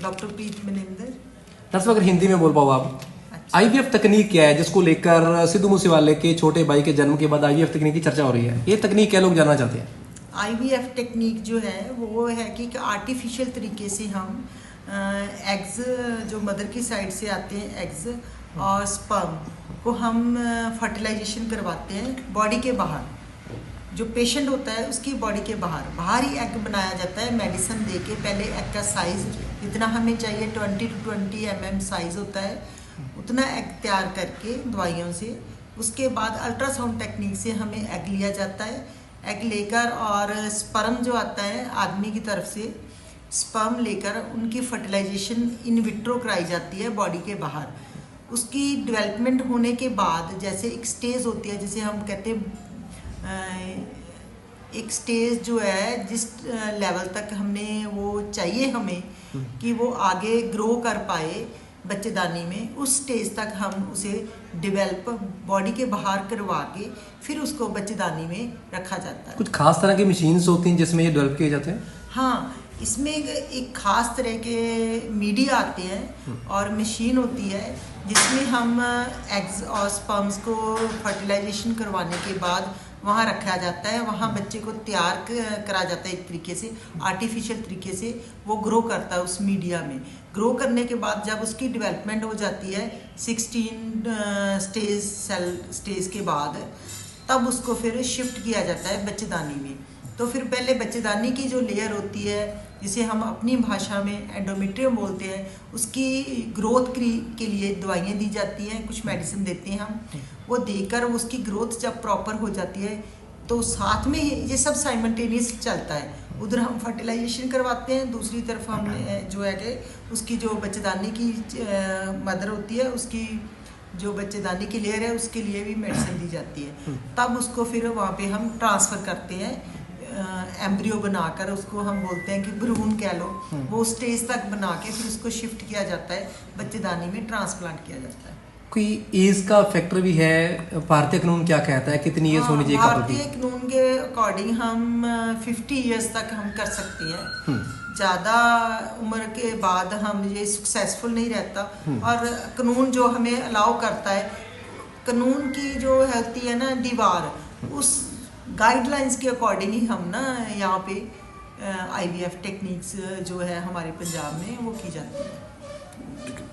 Doctor प्रीत Maninder. Doctor साहब, अगर हिंदी में बोल पाओ आप, अच्छा। आईवीएफ तकनीक क्या है जिसको लेकर सिद्धू मूसेवाले के छोटे भाई के जन्म के बाद आईवीएफ तकनीक की चर्चा हो रही है? ये तकनीक क्या लोग जानना चाहते हैं? आईवीएफ टेक्निक जो है वो है कि आर्टिफिशियल तरीके से हम एग्स जो मदर की साइड से आते हैं एग्स और स्पर्म को हम फर्टिलाइजेशन करवाते हैं बॉडी के बाहर। जो पेशेंट होता है उसकी बॉडी के बाहर ही एग बनाया जाता है मेडिसिन दे के। पहले एग का साइज़ जितना हमें चाहिए 20 to 20 mm साइज़ होता है, उतना एग तैयार करके दवाइयों से, उसके बाद अल्ट्रासाउंड टेक्निक से हमें एग लिया जाता है। एग लेकर और स्पर्म जो आता है आदमी की तरफ से, स्पर्म लेकर उनकी फर्टिलाइजेशन इन विट्रो कराई जाती है बॉडी के बाहर। उसकी डेवलपमेंट होने के बाद जैसे एक स्टेज होती है, जैसे हम कहते हैं एक स्टेज जो है जिस लेवल तक हमने वो चाहिए हमें कि वो आगे ग्रो कर पाए बच्चेदानी में, उस स्टेज तक हम उसे डेवलप बॉडी के बाहर करवा के फिर उसको बच्चेदानी में रखा जाता है। कुछ खास तरह की मशीन्स होती हैं जिसमें ये डेवलप किए जाते हैं? हाँ, इसमें एक खास तरह के मीडिया आते हैं और मशीन होती है जिसमें हम एग्स और स्पर्म्स को फर्टिलाइजेशन करवाने के बाद वहाँ रखा जाता है। वहाँ बच्चे को तैयार करा जाता है एक तरीके से, आर्टिफिशियल तरीके से वो ग्रो करता है उस मीडिया में। ग्रो करने के बाद जब उसकी डेवलपमेंट हो जाती है 16 स्टेज के बाद, तब उसको फिर शिफ्ट किया जाता है बच्चेदानी में। तो फिर पहले बच्चेदानी की जो लेयर होती है जिसे हम अपनी भाषा में एंडोमेट्रियम बोलते हैं, उसकी ग्रोथ के लिए दवाइयाँ दी जाती हैं, कुछ मेडिसिन देते हैं हम, वो देकर उसकी ग्रोथ जब प्रॉपर हो जाती है तो साथ में ये सब साइमल्टेनियस चलता है। उधर हम फर्टिलाइजेशन करवाते हैं, दूसरी तरफ हम जो है कि उसकी जो बच्चेदानी की मदर होती है उसकी जो बच्चेदानी की लेयर है उसके लिए भी मेडिसिन दी जाती है। तब उसको फिर वहाँ पे हम ट्रांसफ़र करते हैं एम्ब्रियो बनाकर, उसको हम बोलते हैं कि भ्रूण कह लो, वो स्टेज तक बना के फिर उसको शिफ्ट किया जाता है बच्चेदानी में, ट्रांसप्लांट किया जाता है। कोई एज का फैक्टर भी है? भारतीय कानून क्या कहता है कितनी एज होनी चाहिए कपल की? भारतीय कानून के अकॉर्डिंग हम 50 ईयर्स तक हम कर सकते हैं। ज़्यादा उम्र के बाद हम ये सक्सेसफुल नहीं रहता। और कानून जो हमें अलाउ करता है, कानून की जो होती है ना दीवार, उस गाइडलाइंस के अकॉर्डिंग ही हम ना यहाँ पे आईवीएफ टेक्निक्स जो है हमारे पंजाब में वो की जाती है।